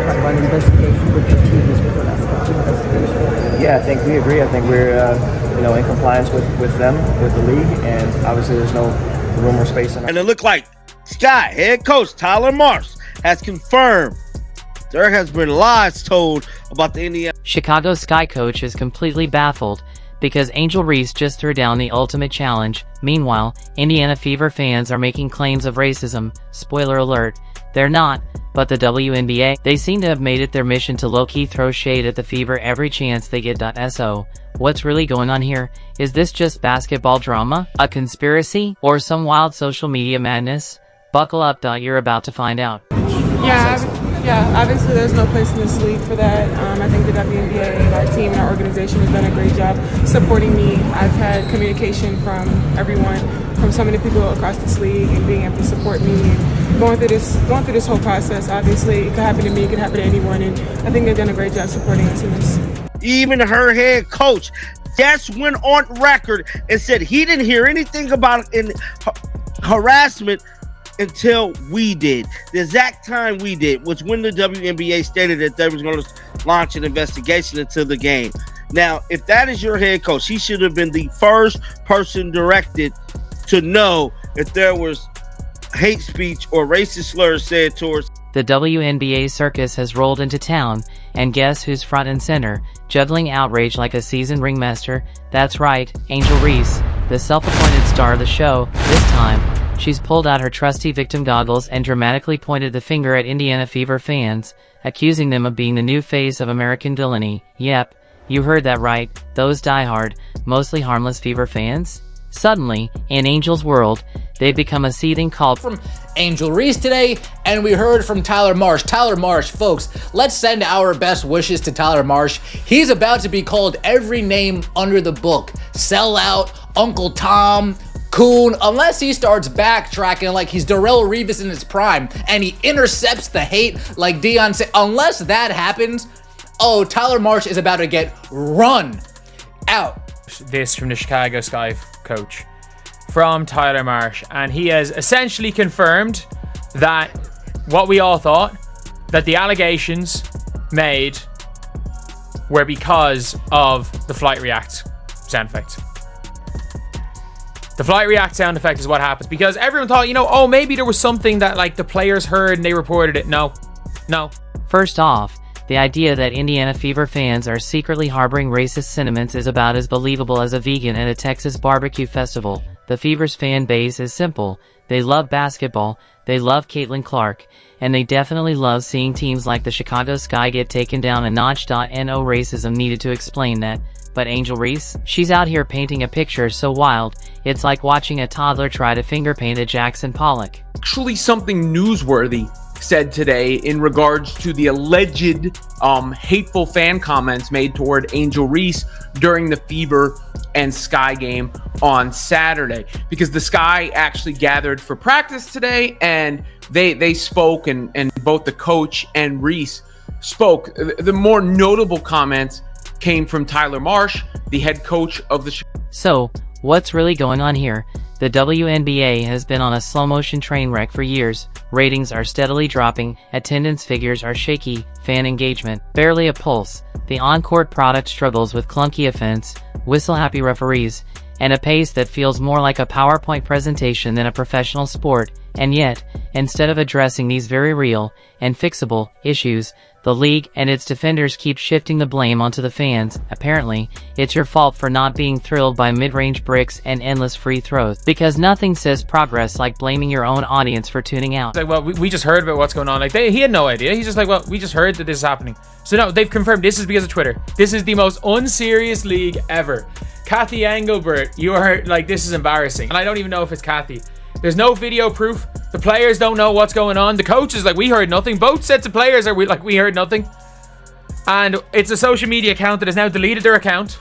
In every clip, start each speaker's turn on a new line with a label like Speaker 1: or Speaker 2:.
Speaker 1: part of an investigation with the team as well as the investigation?
Speaker 2: Yeah, I think we agree. I think we're in compliance with them, with the league, and obviously there's no room or space in our—
Speaker 3: And it looked like Sky head coach Tyler Marsh has confirmed there has been lies told about the Indiana.
Speaker 4: Chicago Sky coach is completely baffled because Angel Reese just threw down the ultimate challenge. Meanwhile, Indiana Fever fans are making claims of racism. Spoiler alert, they're not, but the WNBA, they seem to have made it their mission to low-key throw shade at the Fever every chance they get. So, what's really going on here? Is this just basketball drama, a conspiracy, or some wild social media madness? Buckle up, you're about to find out.
Speaker 5: Yeah, obviously there's no place in this league for that. I think the WNBA, our team and our organization has done a great job supporting me. I've had communication from everyone, from so many people across this league, and being able to support me and going through this whole process. Obviously, it could happen to me, it could happen to anyone, and I think they've done a great job supporting us in this.
Speaker 3: Even her head coach just went on record and said he didn't hear anything about harassment until we did. The exact time we did was when the WNBA stated that they was going to launch an investigation into the game. Now, if that is your head coach, he should have been the first person directed to know if there was hate speech or racist slurs said towards.
Speaker 4: The WNBA circus has rolled into town, and guess who's front and center, juggling outrage like a seasoned ringmaster? That's right, Angel Reese, the self-appointed star of the show. This time, she's pulled out her trusty victim goggles and dramatically pointed the finger at Indiana Fever fans, accusing them of being the new face of American villainy. Yep, you heard that right, those diehard, mostly harmless Fever fans? Suddenly, in Angel's world, they've become a seething cult.
Speaker 6: From Angel Reese today, and we heard from Tyler Marsh. Tyler Marsh, folks, let's send our best wishes to Tyler Marsh. He's about to be called every name under the book. Sellout, Uncle Tom, Coon, unless he starts backtracking like he's Darrell Revis in his prime, and he intercepts the hate like Deion said. Unless that happens, oh, Tyler Marsh is about to get run out.
Speaker 7: This from the Chicago Sky coach, from Tyler Marsh, and he has essentially confirmed that what we all thought, that the allegations made were because of the flight react sound effect. The flight react sound effect is what happens because everyone thought, oh, maybe there was something that like the players heard and they reported it. No.
Speaker 4: First off, the idea that Indiana Fever fans are secretly harboring racist sentiments is about as believable as a vegan at a Texas barbecue festival. The Fever's fan base is simple. They love basketball, they love Caitlin Clark, and they definitely love seeing teams like the Chicago Sky get taken down a notch. No racism needed to explain that. But Angel Reese, she's out here painting a picture so wild, it's like watching a toddler try to finger paint a Jackson Pollock.
Speaker 8: Actually, something newsworthy said today in regards to the alleged hateful fan comments made toward Angel Reese during the Fever and Sky game on Saturday, because the Sky actually gathered for practice today and they spoke, and both the coach and Reese spoke. The more notable comments came from Tyler Marsh, the head coach of the.
Speaker 4: So, what's really going on here? The WNBA has been on a slow-motion train wreck for years. Ratings are steadily dropping, attendance figures are shaky, fan engagement barely a pulse. The on-court product struggles with clunky offense, whistle-happy referees, and a pace that feels more like a PowerPoint presentation than a professional sport. And yet, instead of addressing these very real and fixable issues, the league and its defenders keep shifting the blame onto the fans. Apparently, it's your fault for not being thrilled by mid-range bricks and endless free throws. Because nothing says progress like blaming your own audience for tuning out.
Speaker 7: Like, well, we just heard about what's going on. Like, he had no idea. He's just like, well, we just heard that this is happening. So no, they've confirmed this is because of Twitter. This is the most unserious league ever. Kathy Engelbert, you are like, this is embarrassing. And I don't even know if it's Kathy. There's no video proof. The players don't know what's going on. The coach is like, we heard nothing. Both sets of players are like, we heard nothing. And it's a social media account that has now deleted their account.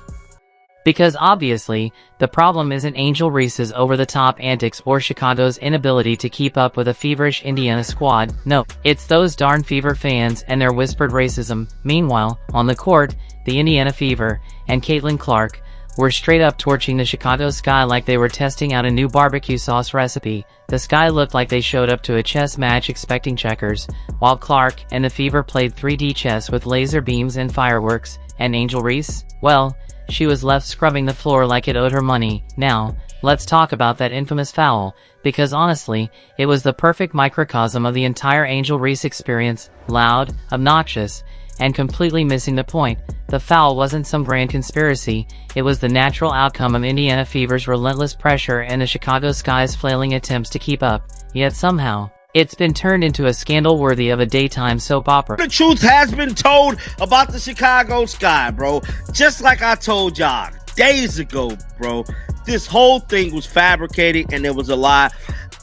Speaker 4: Because obviously, the problem isn't Angel Reese's over-the-top antics or Chicago's inability to keep up with a feverish Indiana squad. No, it's those darn Fever fans and their whispered racism. Meanwhile, on the court, the Indiana Fever and Caitlin Clark, were straight up torching the Chicago Sky like they were testing out a new barbecue sauce recipe. The Sky looked like they showed up to a chess match expecting checkers, while Clark and the Fever played 3D chess with laser beams and fireworks. And Angel Reese? Well, she was left scrubbing the floor like it owed her money. Now, let's talk about that infamous foul, because honestly, it was the perfect microcosm of the entire Angel Reese experience. Loud, obnoxious, and completely missing the point. The foul wasn't some grand conspiracy, it was the natural outcome of Indiana Fever's relentless pressure and the Chicago Sky's flailing attempts to keep up. Yet somehow, it's been turned into a scandal worthy of a daytime soap opera.
Speaker 3: The truth has been told about the Chicago Sky, bro. Just like I told y'all days ago, bro. This whole thing was fabricated and it was a lie.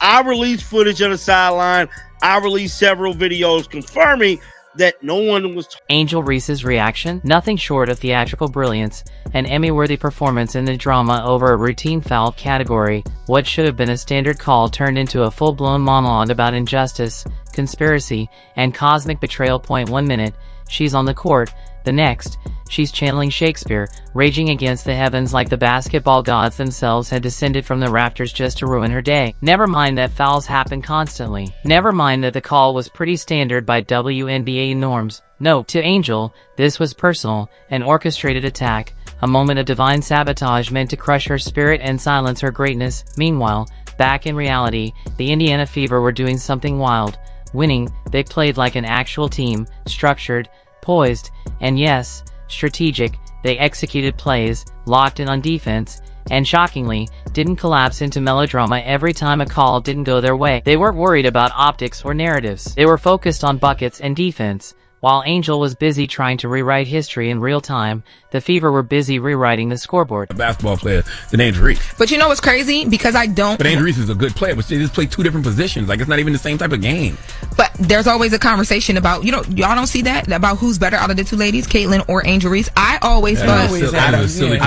Speaker 3: I released footage on the sideline. I released several videos confirming that no one was.
Speaker 4: Angel Reese's reaction? Nothing short of theatrical brilliance, an Emmy-worthy performance in the drama over a routine foul category. What should have been a standard call turned into a full-blown monologue about injustice, conspiracy, and cosmic betrayal. 1 minute, she's on the court. The next, she's channeling Shakespeare, raging against the heavens like the basketball gods themselves had descended from the rafters just to ruin her day. Never mind that fouls happen constantly. Never mind that the call was pretty standard by WNBA norms. No, to Angel, this was personal, an orchestrated attack, a moment of divine sabotage meant to crush her spirit and silence her greatness. Meanwhile, back in reality, the Indiana Fever were doing something wild. Winning, they played like an actual team, structured, poised, and yes, strategic. They executed plays, locked in on defense, and shockingly, didn't collapse into melodrama every time a call didn't go their way. They weren't worried about optics or narratives. They were focused on buckets and defense. While Angel was busy trying to rewrite history in real time, the Fever were busy rewriting the scoreboard.
Speaker 9: A basketball player than Angel Reese.
Speaker 10: But you know what's crazy? Because I don't...
Speaker 9: But Angel Reese is a good player, but they just play two different positions. Like, it's not even the same type of game.
Speaker 10: But there's always a conversation about, y'all don't see that? About who's better out of the two ladies, Caitlyn or Angel Reese? I always thought...
Speaker 11: I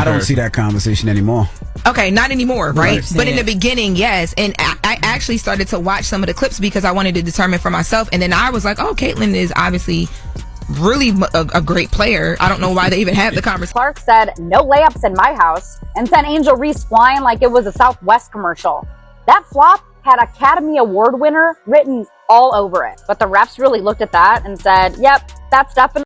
Speaker 11: don't see that conversation anymore.
Speaker 10: Okay, not anymore, right? But in the beginning, yes. And I actually started to watch some of the clips because I wanted to determine for myself. And then I was like, oh, Caitlyn is obviously really a great player. I don't know why they even had the conversation.
Speaker 12: Clark said, no layups in my house, and sent Angel Reese flying like it was a Southwest commercial. That flop had Academy Award winner written all over it. But the refs really looked at that and said, yep, that's definitely